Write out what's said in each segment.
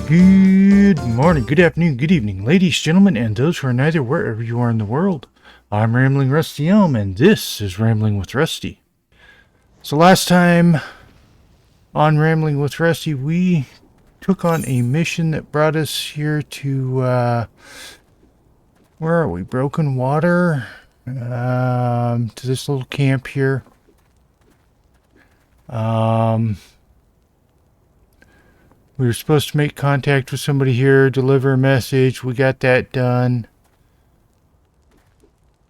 Good morning, good afternoon, good evening, ladies, gentlemen, and those who are neither wherever you are in the world. I'm Rambling Rusty Elm, and this is Rambling with Rusty. So last time on Rambling with Rusty, we took on a mission that brought us here to, where are we? Broken Water? To this little camp here. We were supposed to make contact with somebody here, deliver a message. We got that done.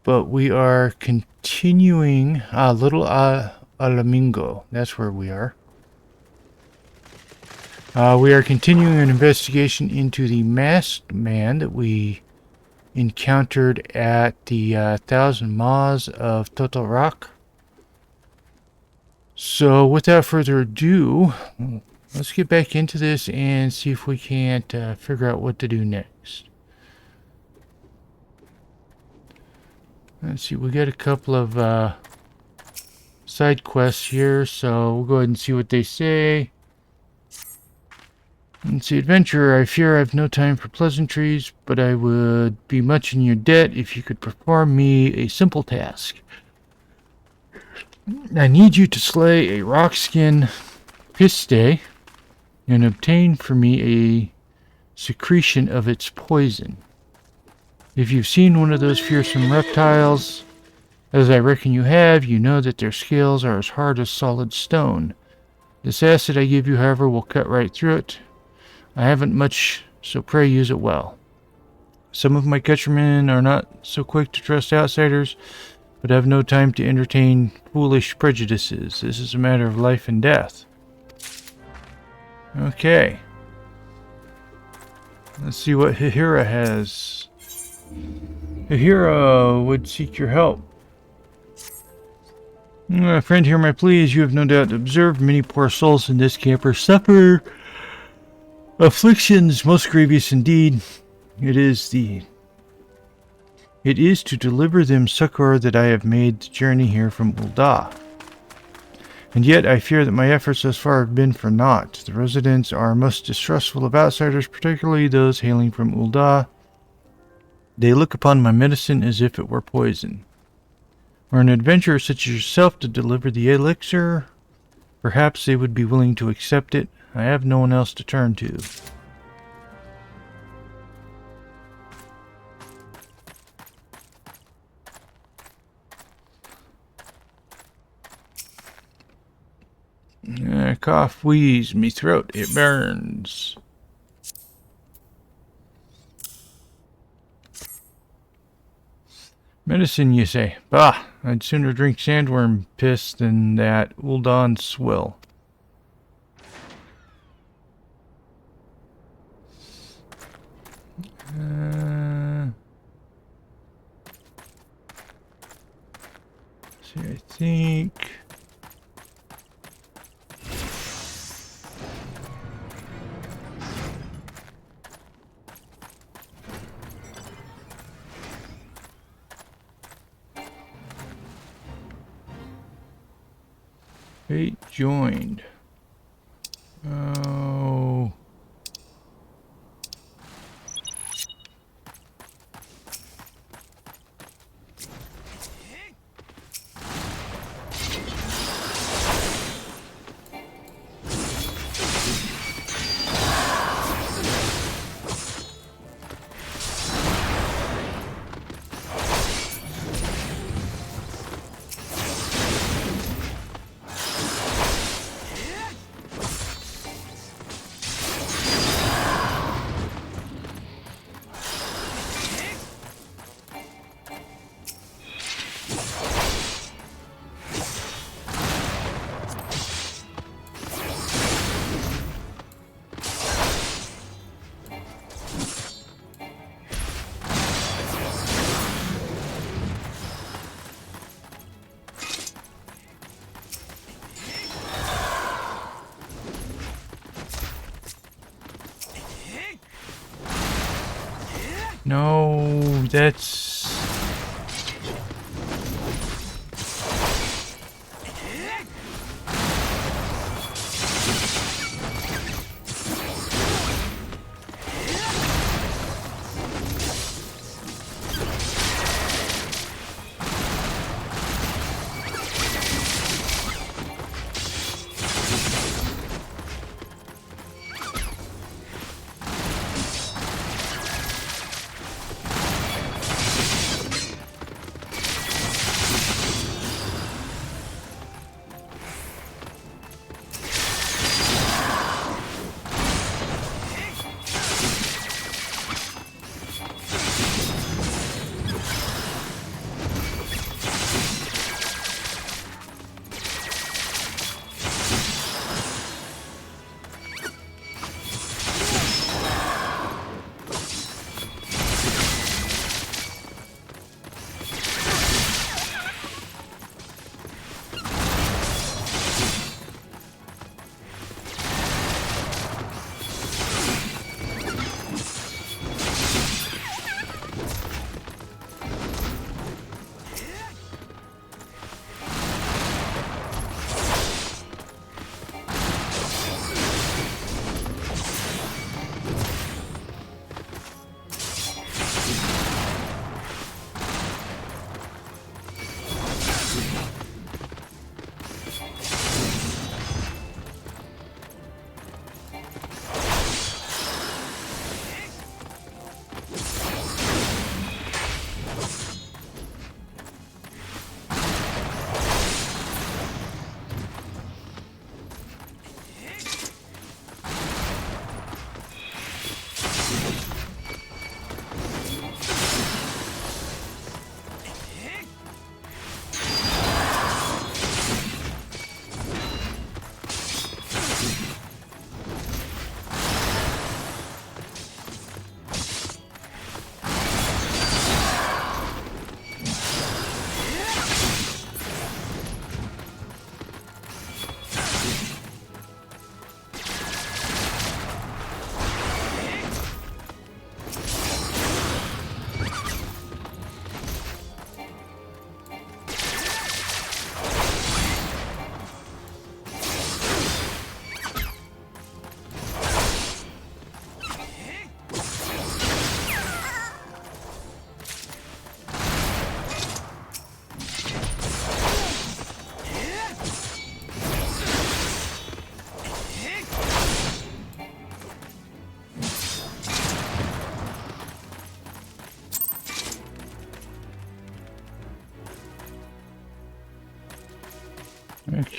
But we are continuing, Lil Ala Mhingo. That's where we are. We are continuing an investigation into the masked man that we encountered at the 1,000 Maws of Total Rock. So without further ado, let's get back into this and see if we can't figure out what to do next. Let's see, we got a couple of side quests here, so we'll go ahead and see what they say. Let's see, adventurer, I fear I have no time for pleasantries, but I would be much in your debt if you could perform me a simple task. I need you to slay a rockskin piste and obtain for me a secretion of its poison. If you've seen one of those fearsome reptiles, as I reckon you have, you know that their scales are as hard as solid stone. This acid I give you, however, will cut right through it. I haven't much, so pray use it well. Some of my countrymen are not so quick to trust outsiders, but have no time to entertain foolish prejudices. This is a matter of life and death. Okay. Let's see what Hihira has. Hihira would seek your help. Friend, hear my plea. As you have no doubt observed, many poor souls in this camper suffer afflictions most grievous indeed. It is to deliver them succor that I have made the journey here from Ul'dah. And yet I fear that my efforts thus far have been for naught. The residents are most distrustful of outsiders, particularly those hailing from Ul'dah. They look upon my medicine as if it were poison. Were an adventurer such as yourself to deliver the elixir, perhaps they would be willing to accept it. I have no one else to turn to. Cough, wheeze, me throat, it burns. Medicine, you say? Bah, I'd sooner drink sandworm piss than that Ul'dah swill. See, I think... Fate joined. Oh. No, that's...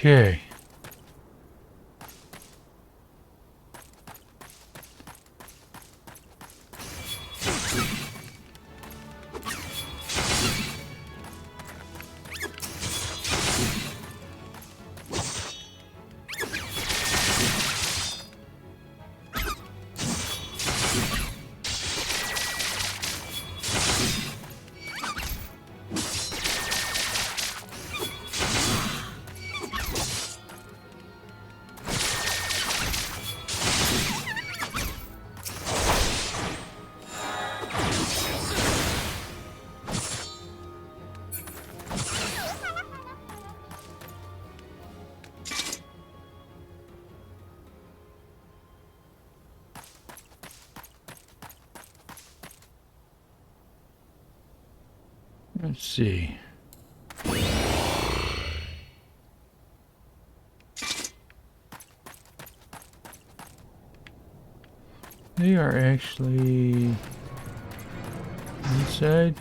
Okay. Let's see. They are actually inside.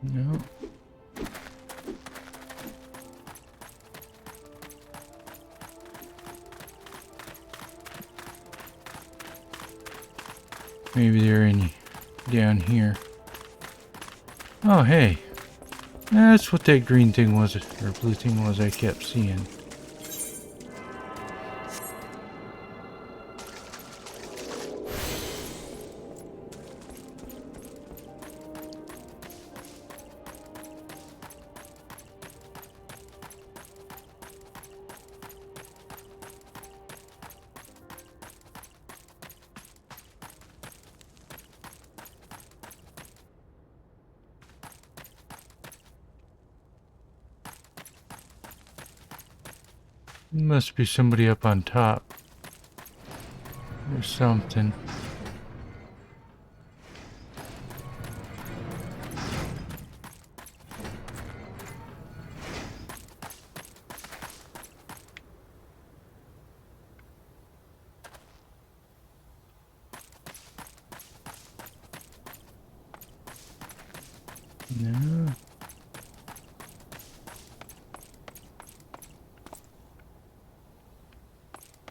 No. Maybe they're in down here. Oh, hey. That's what that green thing was, or blue thing was I kept seeing. Must be somebody up on top. Or something. No.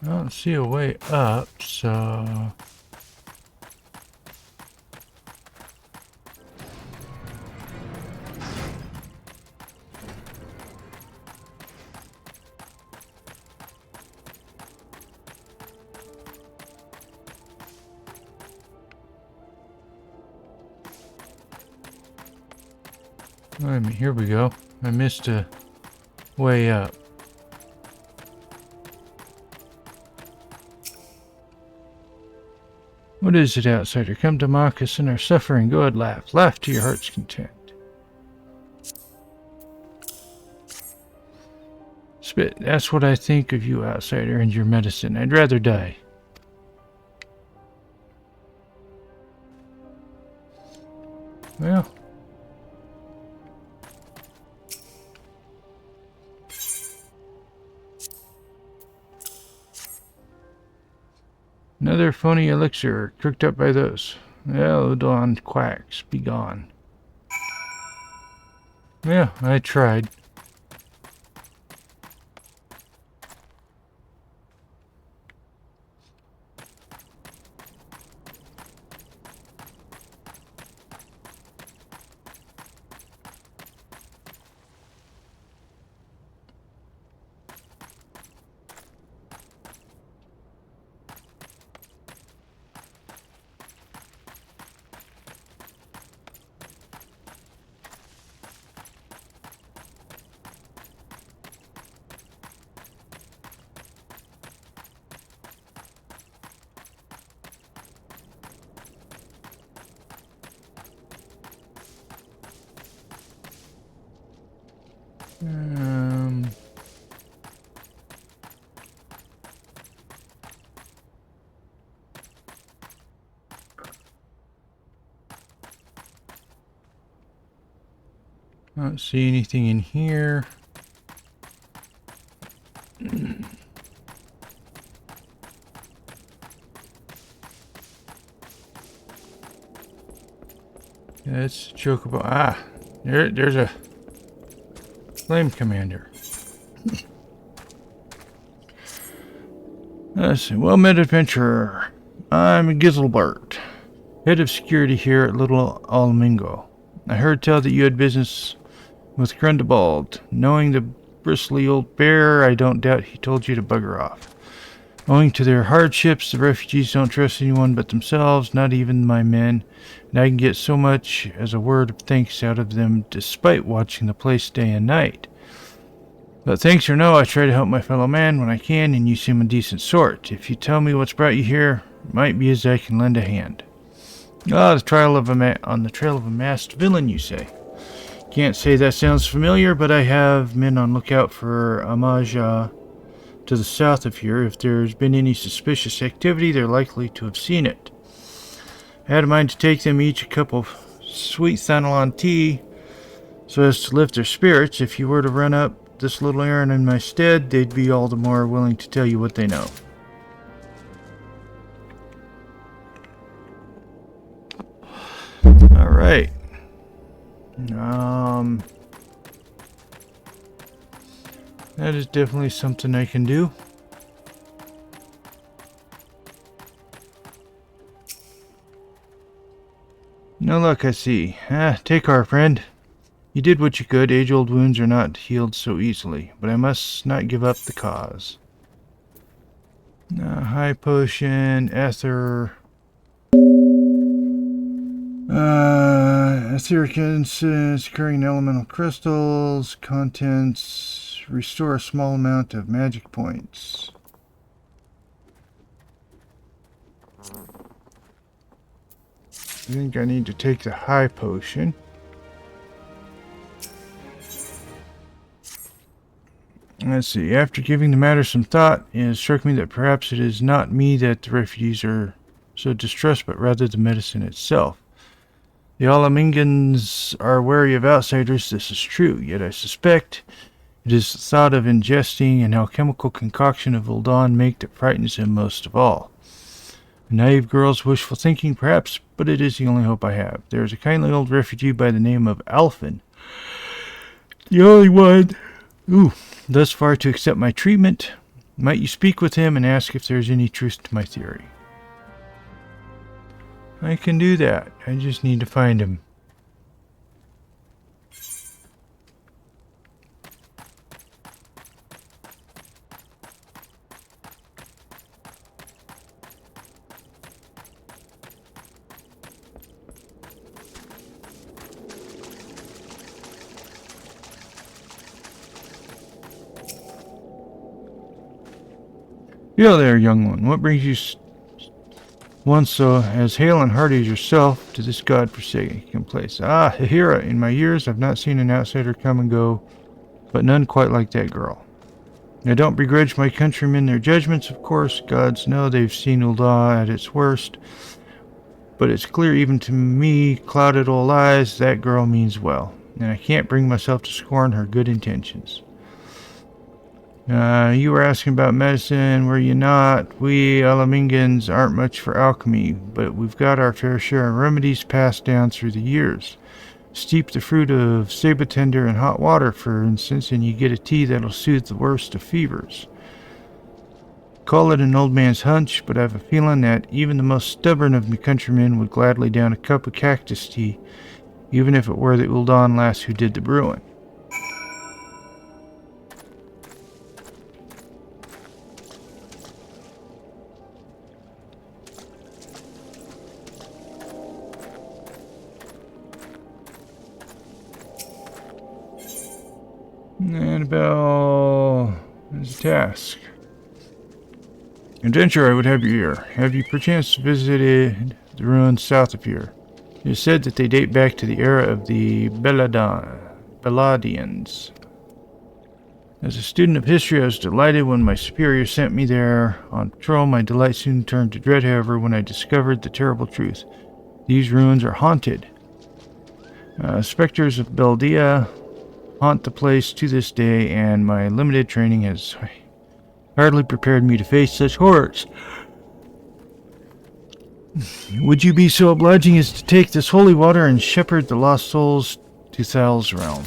I don't see a way up, so... Wait a minute, here we go. I missed a way up. What is it, outsider? Come to mock us in our suffering. Go ahead, laugh. Laugh to your heart's content. Spit, that's what I think of you, outsider, and your medicine. I'd rather die. Well... Another phony elixir, cooked up by those. Well, Dawn quacks, be gone. Yeah, I tried. I don't see anything in here. That's Chocobo. Ah, there's a flame commander. Let's see. Well met, adventurer. I'm Gizelbert, head of security here at Lil Ala Mhingo. I heard tell that you had business with Grundebald. Knowing the bristly old bear, I don't doubt he told you to bugger off. Owing to their hardships, the refugees don't trust anyone but themselves, not even my men, and I can get so much as a word of thanks out of them despite watching the place day and night. But thanks or no, I try to help my fellow man when I can, and you seem a decent sort. If you tell me what's brought you here, it might be as I can lend a hand. Ah, on the trail of a masked villain, you say? Can't say that sounds familiar, but I have men on lookout for Amaja to the south of here. If there's been any suspicious activity, they're likely to have seen it. I had a mind to take them each a cup of sweet Thanalon tea so as to lift their spirits. If you were to run up this little errand in my stead, they'd be all the more willing to tell you what they know. All right. That is definitely something I can do. No luck, I see. Take our friend. You did what you could. Age-old wounds are not healed so easily, but I must not give up the cause. High potion, ether... etheric incense, occurring elemental crystals, contents, restore a small amount of magic points. I think I need to take the high potion. Let's see, after giving the matter some thought, it struck me that perhaps it is not me that the refugees are so distressed, but rather the medicine itself. The Ala Mhingans are wary of outsiders, this is true, yet I suspect it is the thought of ingesting an alchemical concoction of Uldan make that frightens him most of all. A naive girl's wishful thinking, perhaps, but it is the only hope I have. There is a kindly old refugee by the name of Alphen, the only one, thus far to accept my treatment. Might you speak with him and ask if there is any truth to my theory? I can do that. I just need to find him. Yo there, young one. What brings you one so as hale and hearty as yourself to this god-forsaken place? Ah, Hahira, in my years I've not seen an outsider come and go, but none quite like that girl. I don't begrudge my countrymen their judgments, of course. Gods know they've seen Ulda at its worst. But it's clear even to me, clouded old eyes, that girl means well. And I can't bring myself to scorn her good intentions. You were asking about medicine, were you not? We Ala Mhingans aren't much for alchemy, but we've got our fair share of remedies passed down through the years. Steep the fruit of sabatender in hot water, for instance, and you get a tea that'll soothe the worst of fevers. Call it an old man's hunch, but I've a feeling that even the most stubborn of my countrymen would gladly down a cup of cactus tea, even if it were the Uldan lass who did the brewing. Annabelle is a task. Adventure, I would have your ear. Have you perchance visited the ruins south of here? It is said that they date back to the era of the Beladians. As a student of history, I was delighted when my superior sent me there on patrol. My delight soon turned to dread, however, when I discovered the terrible truth. These ruins are haunted. Specters of Beldia haunt the place to this day, and my limited training has hardly prepared me to face such horrors. Would you be so obliging as to take this holy water and shepherd the lost souls to Thal's realm?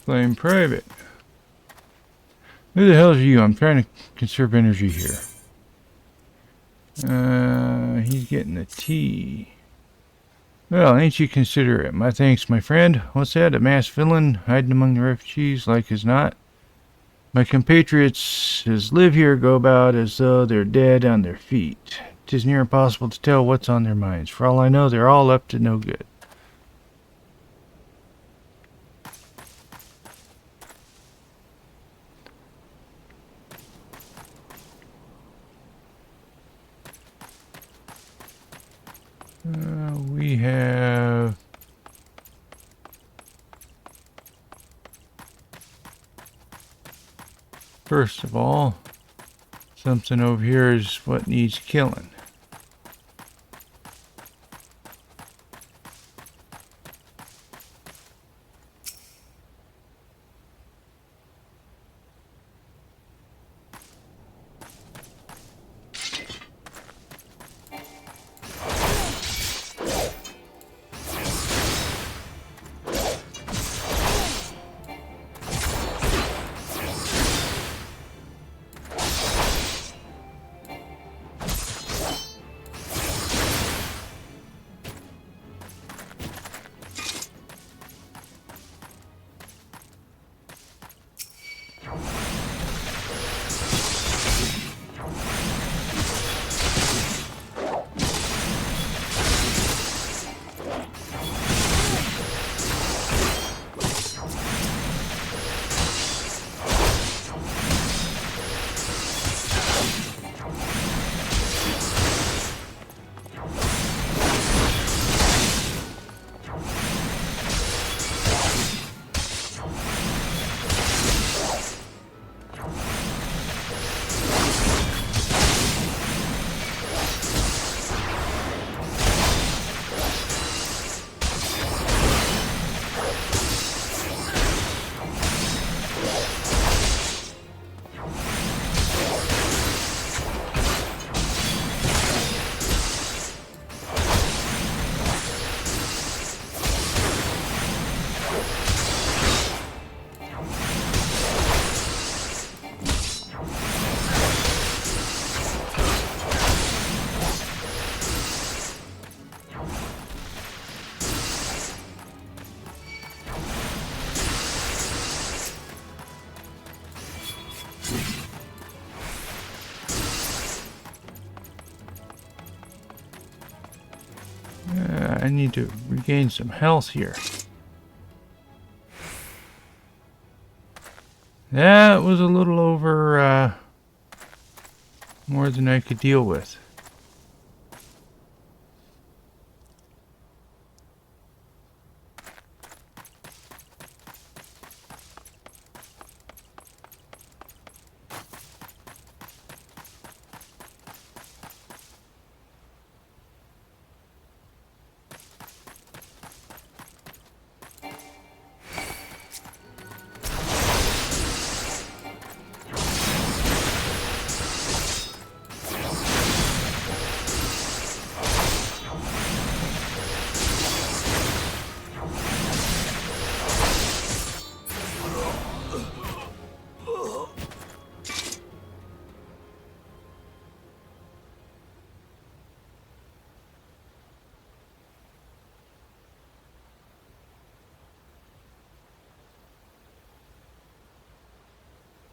Claim private. Who the hell are you? I'm trying to conserve energy here. He's getting a tea. Well, ain't you considerate? My thanks, my friend. What's that? A masked villain hiding among the refugees like as not? My compatriots as live here go about as though they're dead on their feet. 'Tis near impossible to tell what's on their minds. For all I know, they're all up to no good. We have... First of all, something over here is what needs killing. I need to regain some health here. That was a little over more than I could deal with.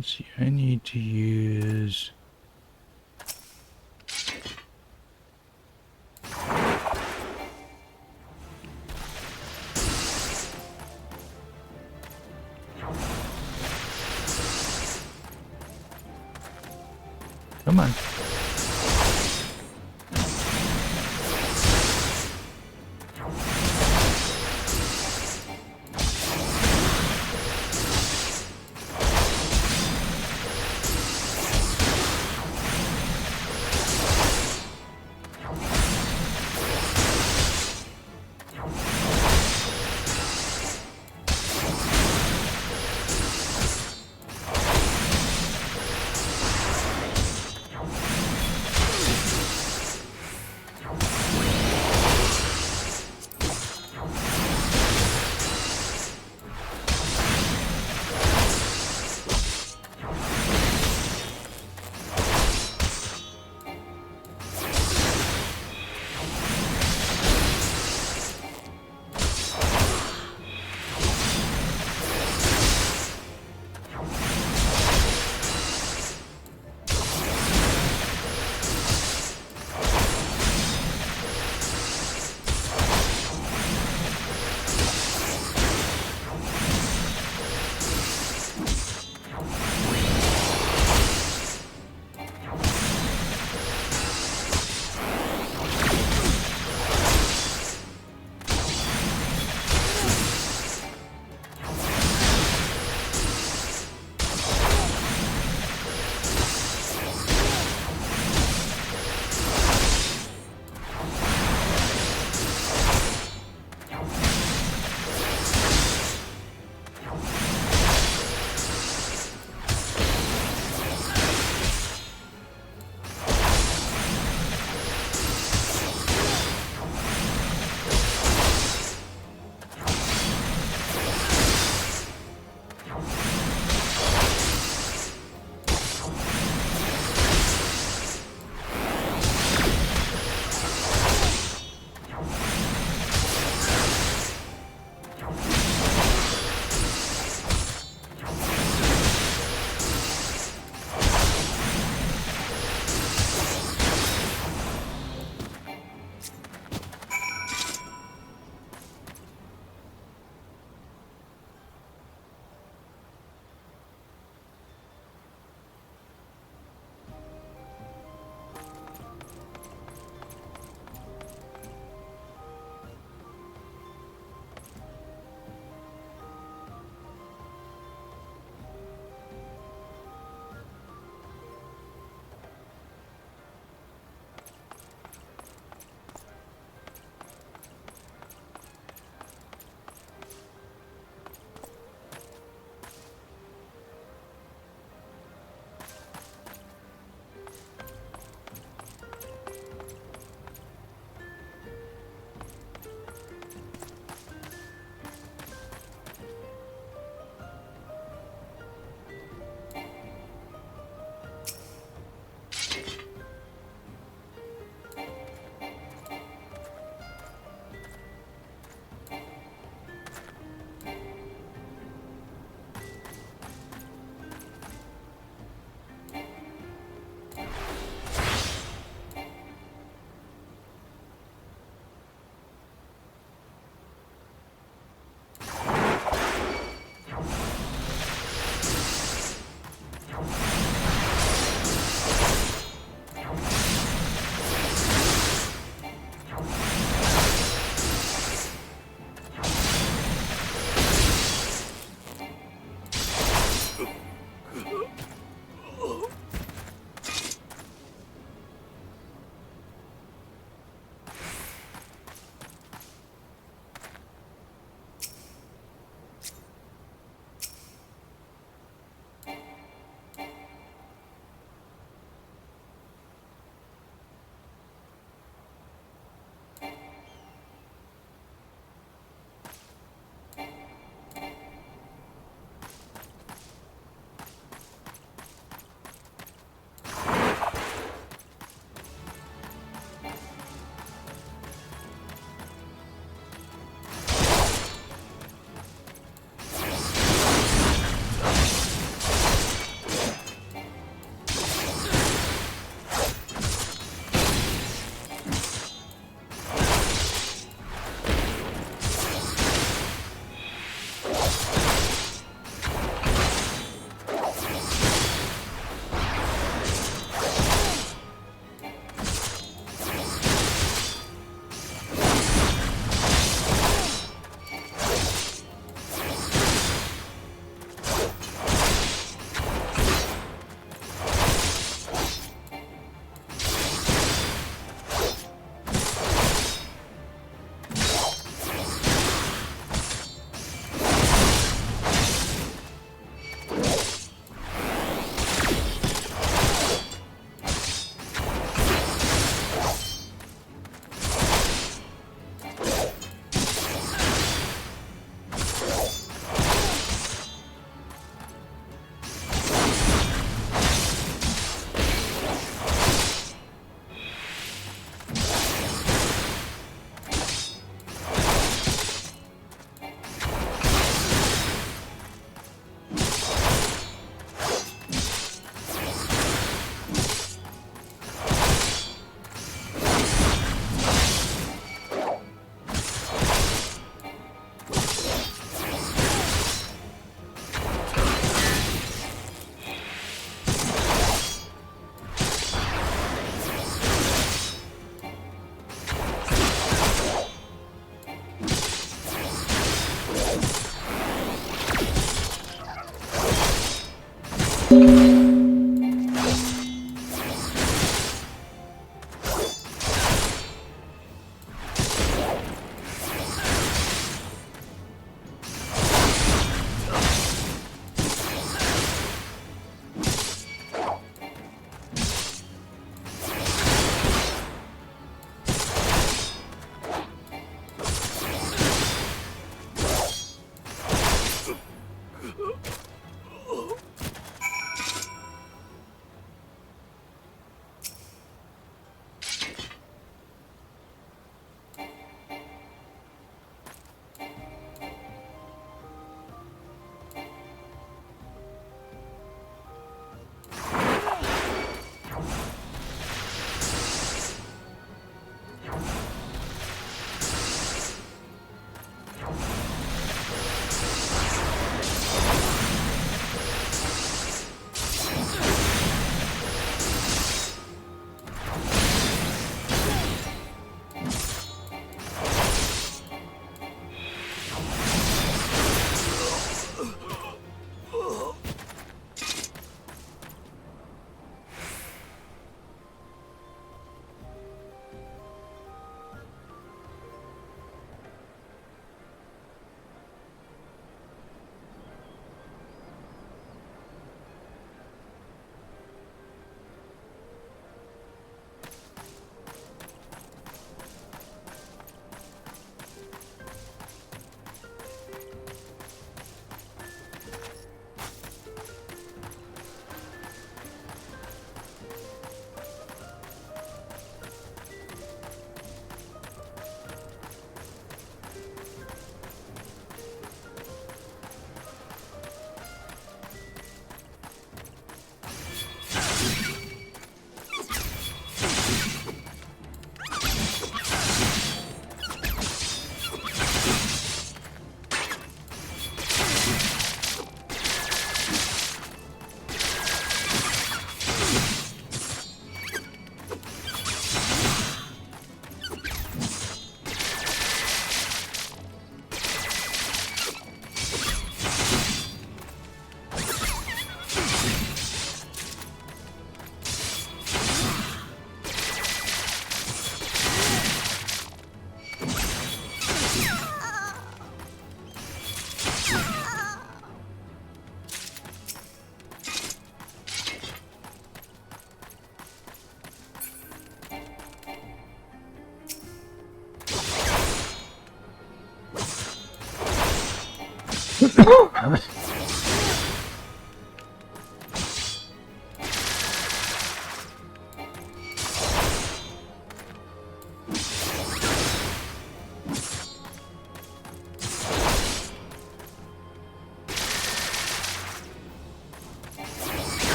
Let's see, I need to use... Come on.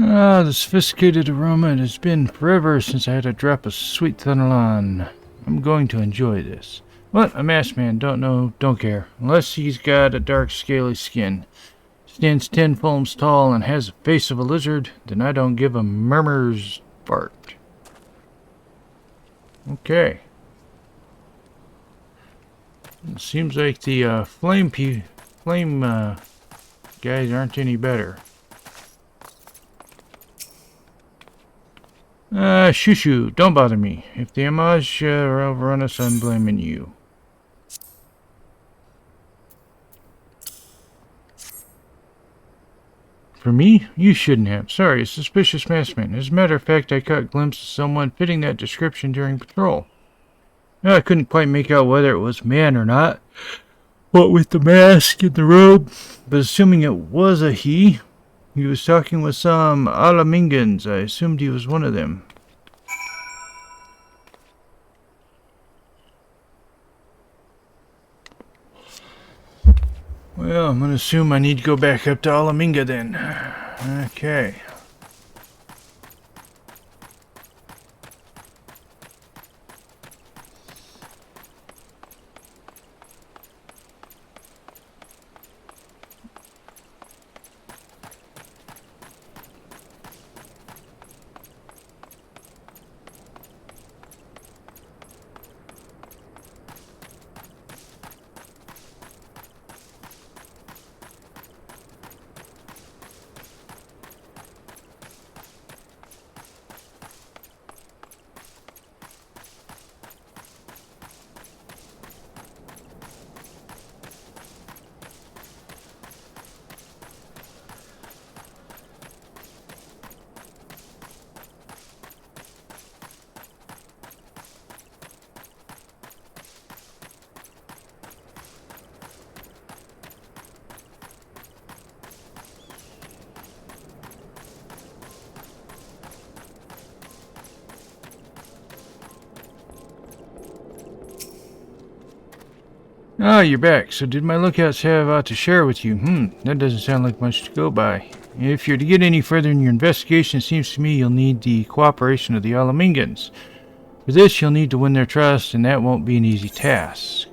Ah, the sophisticated aroma. It has been forever since I had a drop of sweet thunderlon. I'm going to enjoy this. What? A masked man. Don't know. Don't care. Unless he's got a dark, scaly skin. Stands 10 palms tall and has the face of a lizard, then I don't give a murmur's fart. Okay. It seems like the flame guys aren't any better. Shoo-shoo, don't bother me. If the homage overrun us, I'm blaming you. For me? You shouldn't have. Sorry, a suspicious masked man. As a matter of fact, I caught a glimpse of someone fitting that description during patrol. I couldn't quite make out whether it was man or not. What with the mask and the robe, but assuming it was a he was talking with some Ala Mhingans. I assumed he was one of them. Well, I'm gonna assume I need to go back up to Ala Mhingo then. Okay. Ah, you're back. So did my lookouts have to share with you? That doesn't sound like much to go by. If you're to get any further in your investigation, it seems to me you'll need the cooperation of the Ala Mhingans. For this, you'll need to win their trust, and that won't be an easy task.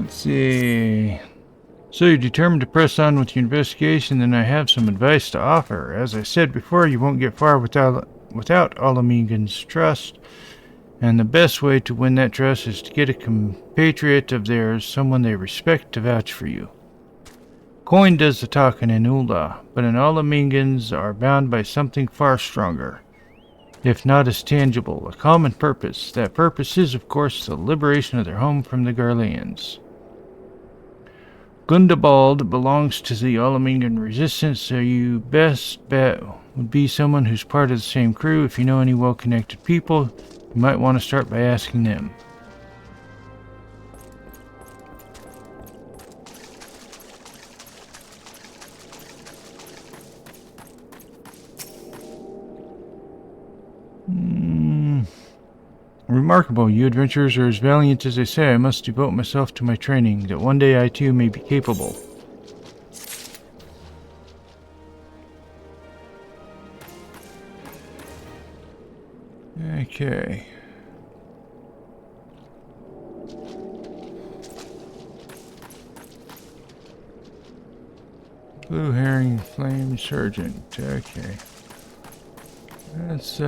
Let's see. So you're determined to press on with your investigation, then I have some advice to offer. As I said before, you won't get far without Ala Mhingo's trust. And the best way to win that trust is to get a compatriot of theirs, someone they respect, to vouch for you. Coin does the talking in Ula, but an Ala Mhingans are bound by something far stronger, if not as tangible, a common purpose. That purpose is, of course, the liberation of their home from the Garleans. Gundabald belongs to the Ala Mhingan resistance, so you best bet would be someone who's part of the same crew. If you know any well-connected people, you might want to start by asking them. Remarkable. You adventurers are as valiant as they say. I must devote myself to my training, that one day I too may be capable. Okay. Blue herring flame sergeant. Okay. That's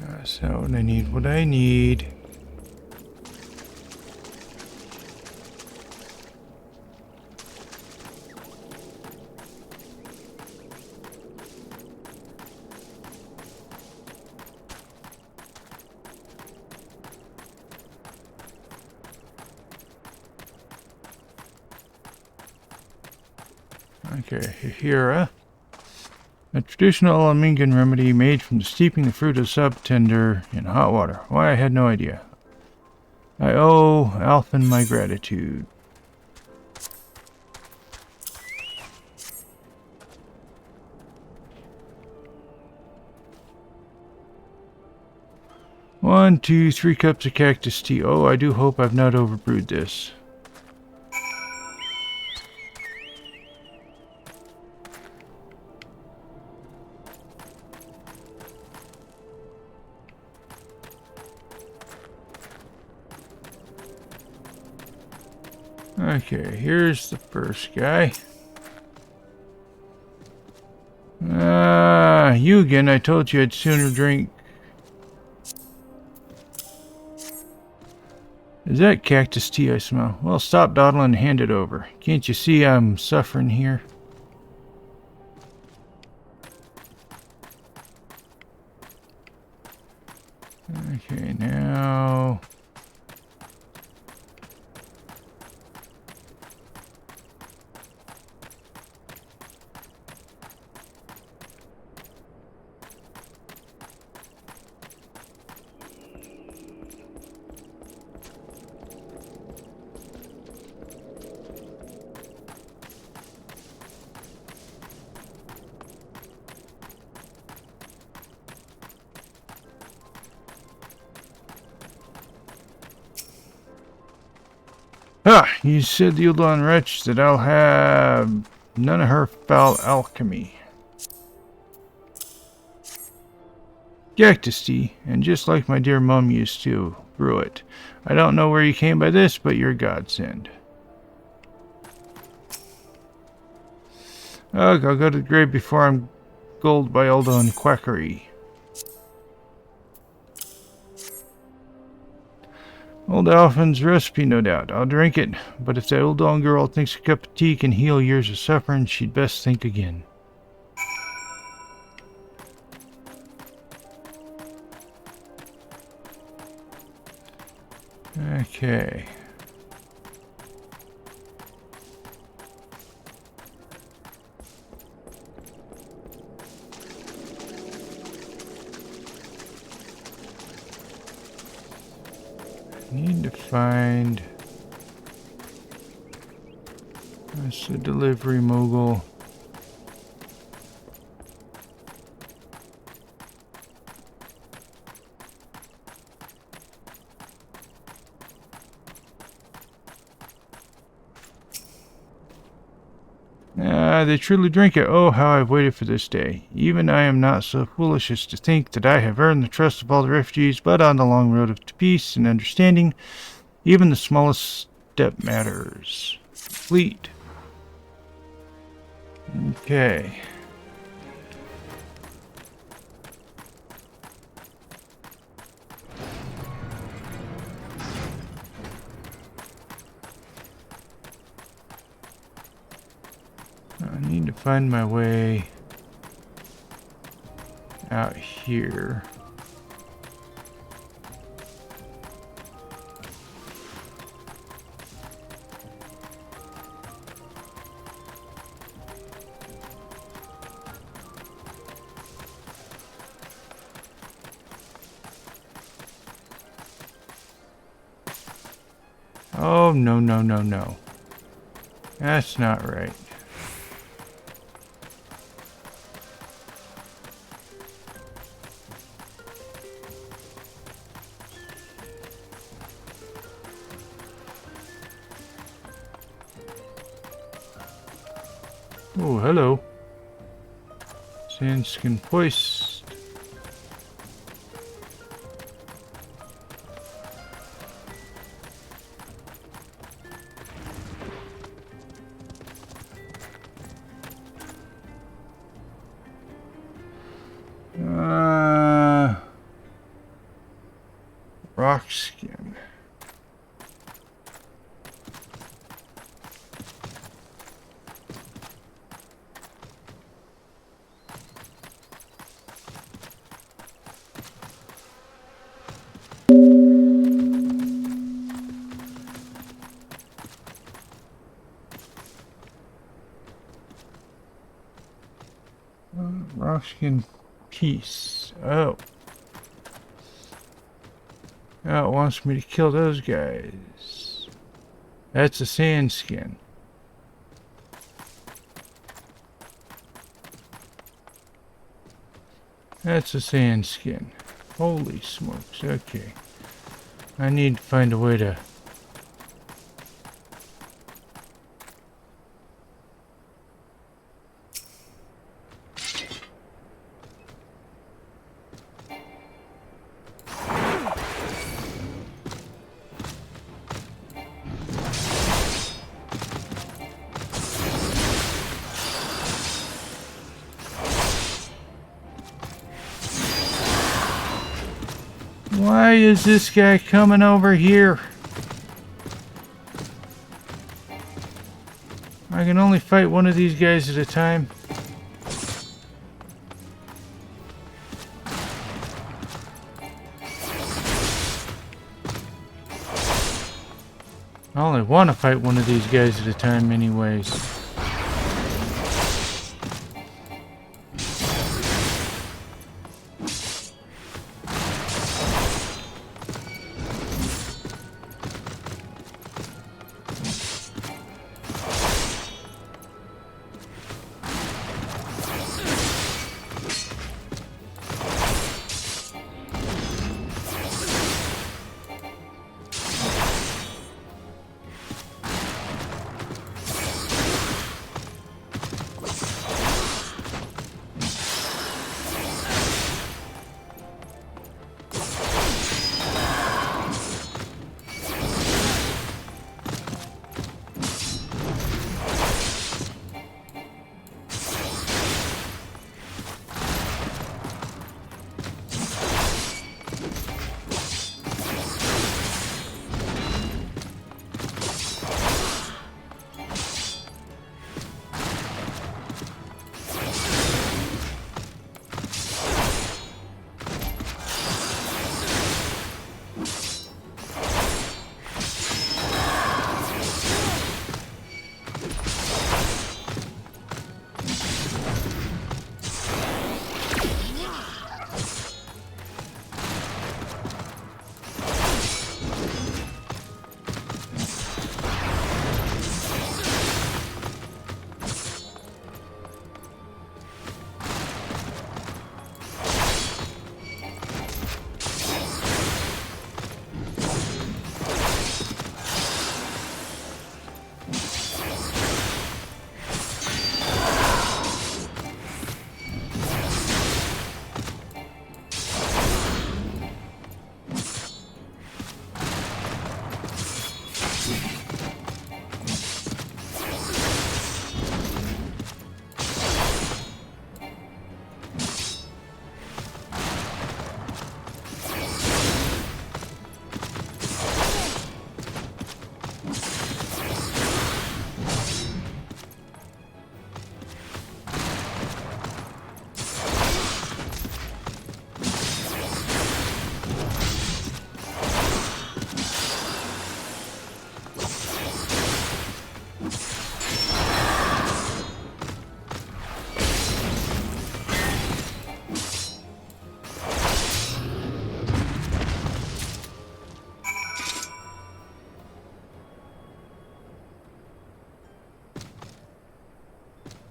that's not what I need. What I need. Okay, Hira. A traditional Ala Mhingan remedy made from steeping the fruit of subtender in hot water. Why, I had no idea. I owe Alphen my gratitude. One, two, 3 cups of cactus tea. Oh, I do hope I've not overbrewed this. Okay, here's the first guy. You again. I told you I'd sooner drink. Is that cactus tea I smell? Well, stop dawdling and hand it over. Can't you see I'm suffering here? Okay, now... Ah, you said the Ulan wretch that I'll have none of her foul alchemy. Cactus tea, and just like my dear mum used to brew it. I don't know where you came by this, but you're a godsend. Ugh, I'll go to the grave before I'm gulled by Eldon quackery. Old Alphen's recipe, no doubt. I'll drink it, but if that old girl thinks a cup of tea can heal years of suffering, she'd best think again. Okay. Need to find... That's a delivery mogul. They truly drink it. Oh, how I've waited for this day. Even I am not so foolish as to think that I have earned the trust of all the refugees, but on the long road to peace and understanding, even the smallest step matters. Fleet. Okay. I need to find my way out here. Oh, no, no, no, no. That's not right. Oh, hello. Sandskin hoist. Rock skin. Rockskin piece. Oh. Oh, it wants me to kill those guys. That's a sand skin. That's a sand skin. Holy smokes. Okay. I need to find a way to... Why is this guy coming over here? I can only fight one of these guys at a time. I only want to fight one of these guys at a time anyways.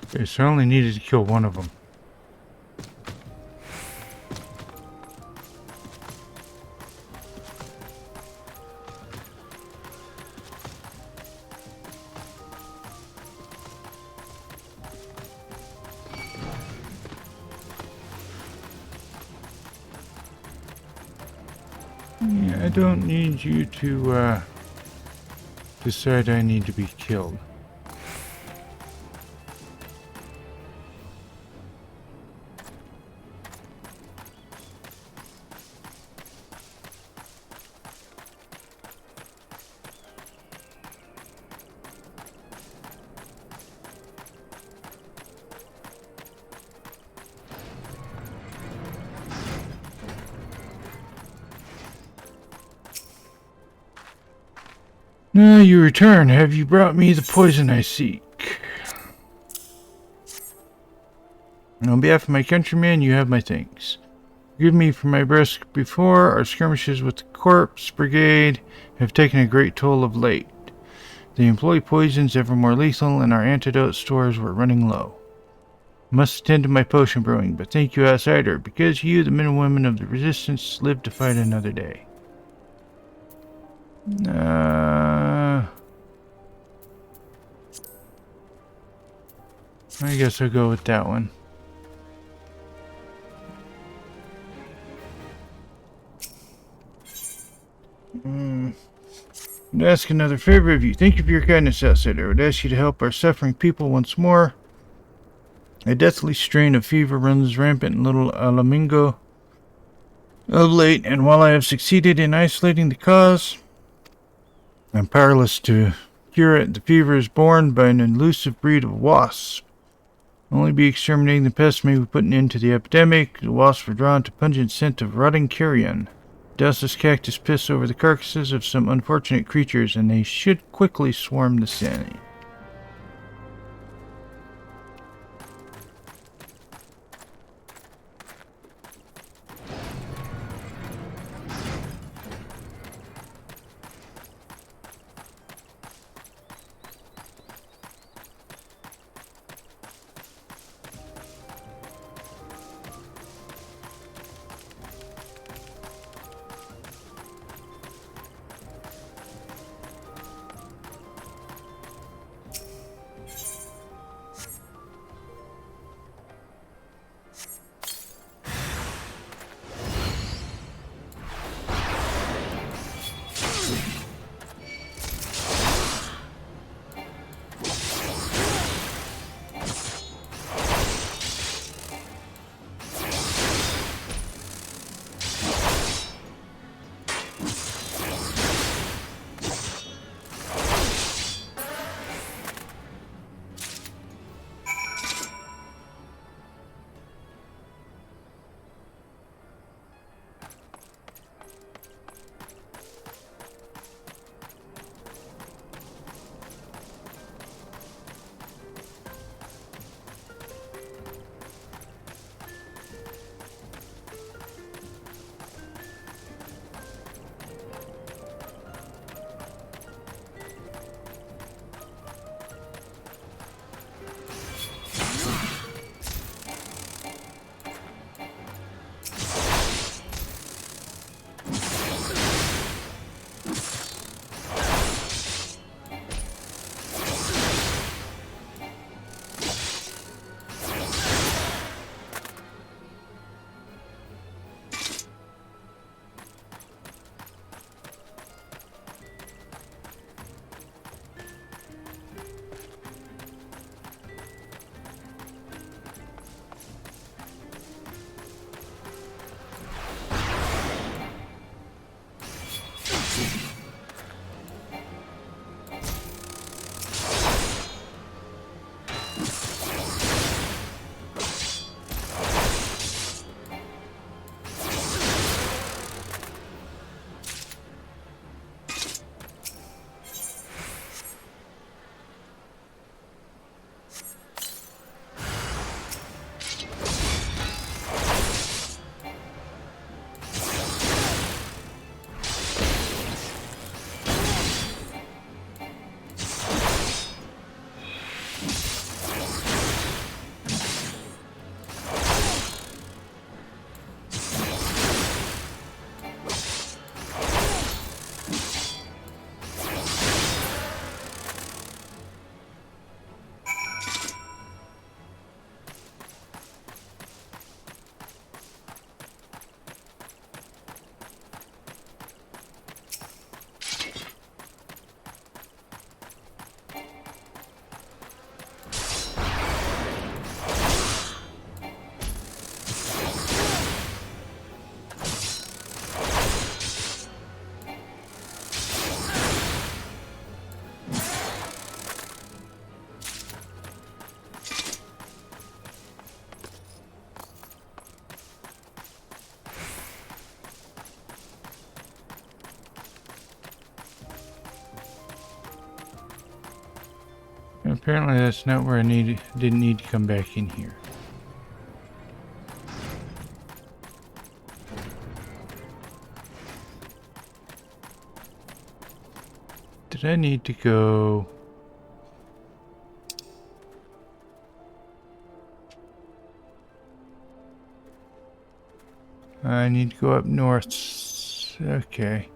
Okay, so I only needed to kill one of them. Yeah, I don't need you to decide I need to be killed. Now you return. Have you brought me the poison I seek? On behalf of my countrymen, you have my thanks. Forgive me for my brusque before. Our skirmishes with the Corpse Brigade have taken a great toll of late. They employ poisons ever more lethal, and our antidote stores were running low. I must attend to my potion brewing, but thank you, outsider, because you, the men and women of the Resistance, live to fight another day. I guess I'll go with that one. I'd ask another favor of you. Thank you for your kindness, outsider. I would ask you to help our suffering people once more. A deathly strain of fever runs rampant in Lil Ala Mhingo of late, and while I have succeeded in isolating the cause, I'm powerless to cure it. The fever is borne by an elusive breed of wasps. Only by exterminating the pest may we put an end to the epidemic. The wasps were drawn to pungent scent of rotting carrion. Douse this cactus piss over the carcasses of some unfortunate creatures, and they should quickly swarm the scene. Apparently that's not where I didn't need to come back in here. Did I need to go? I need to go up north. Okay.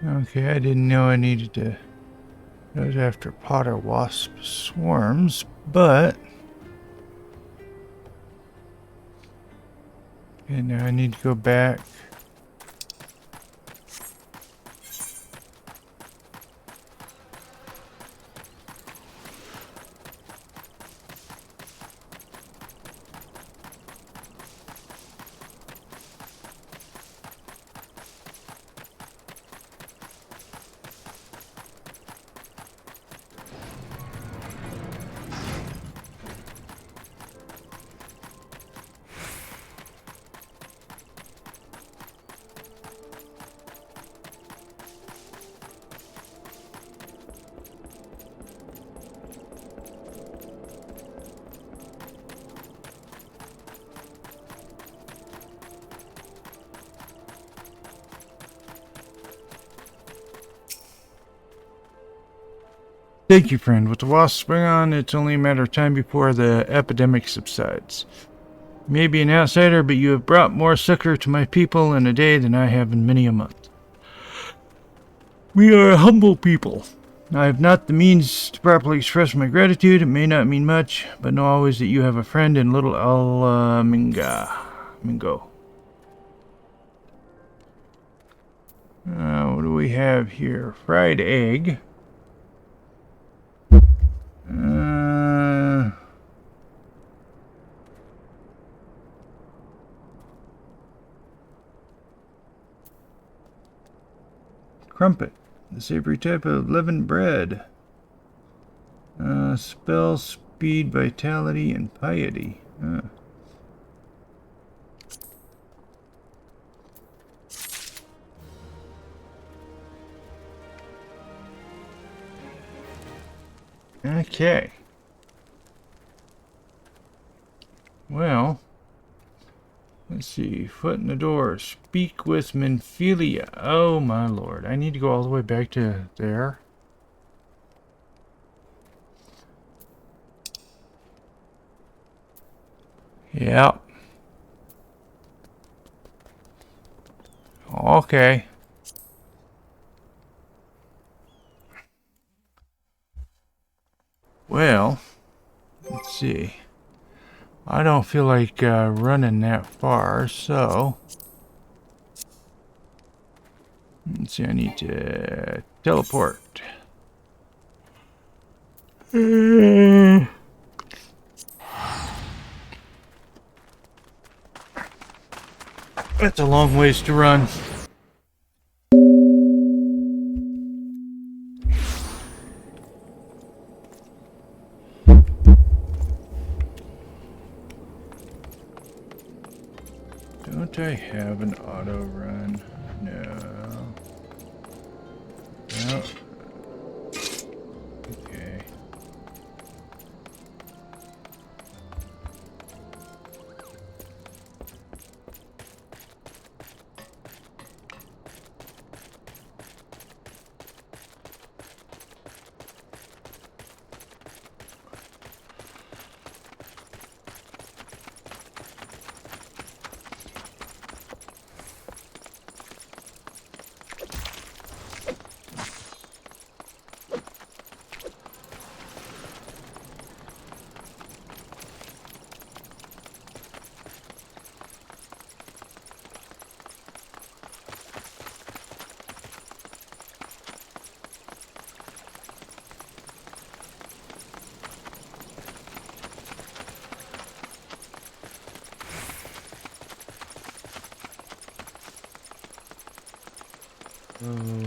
Okay, I didn't know I needed to. That was after Potter Wasp swarms, but. Okay, now I need to go back. Thank you, friend. With the wasps spring on, it's only a matter of time before the epidemic subsides. You may be an outsider, but you have brought more succor to my people in a day than I have in many a month. We are a humble people. I have not the means to properly express my gratitude. It may not mean much, but know always that you have a friend in Lil Ala Mhingo. What do we have here? Fried egg. Crumpet, the savory type of leavened bread. Spell, speed, vitality, and piety. Okay. Well, let's see. Foot in the door. Speak with Minfilia. Oh my lord. I need to go all the way back to there. Yep. Okay. Well, let's see. I don't feel like running that far, so let's see. I need to teleport. That's a long ways to run. Don't I have an auto run? No. No. Okay. Oh.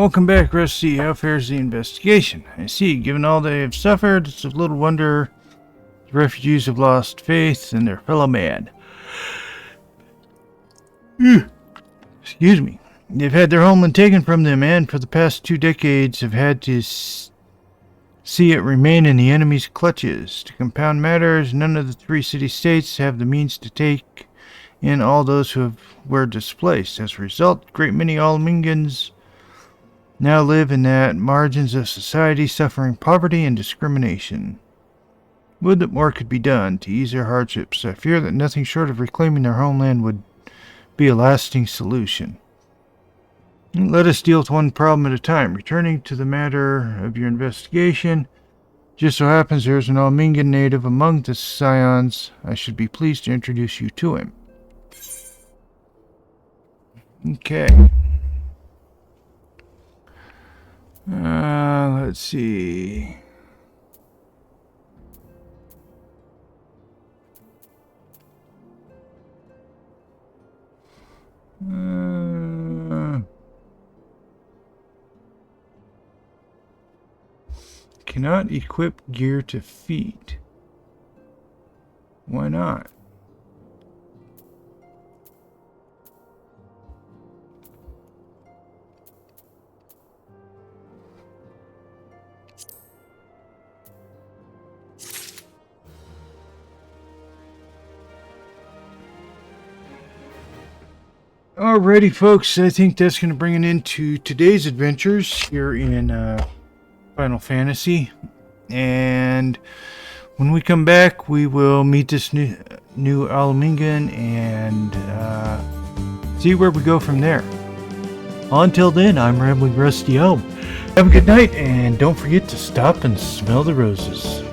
Welcome back, Rusty. How fares the investigation? I see, given all they have suffered, it's of little wonder the refugees have lost faith in their fellow man. Excuse me. They've had their homeland taken from them and for the past 2 decades have had to see it remain in the enemy's clutches. To compound matters, none of the 3 city-states have the means to take in all those who were displaced. As a result, a great many Ala Mhingans now live in the margins of society, suffering poverty and discrimination. Would that more could be done to ease their hardships. I fear that nothing short of reclaiming their homeland would be a lasting solution. Let us deal with one problem at a time. Returning to the matter of your investigation, just so happens there is an Ala Mhingan native among the Scions. I should be pleased to introduce you to him. Okay. Let's see. Cannot equip gear to feet. Why not? Alrighty, folks, I think that's going to bring it into today's adventures here in Final Fantasy. And when we come back, we will meet this new Ala Mhingan and see where we go from there. Until then, I'm Rambling Rusty Elm. Have a good night, and don't forget to stop and smell the roses.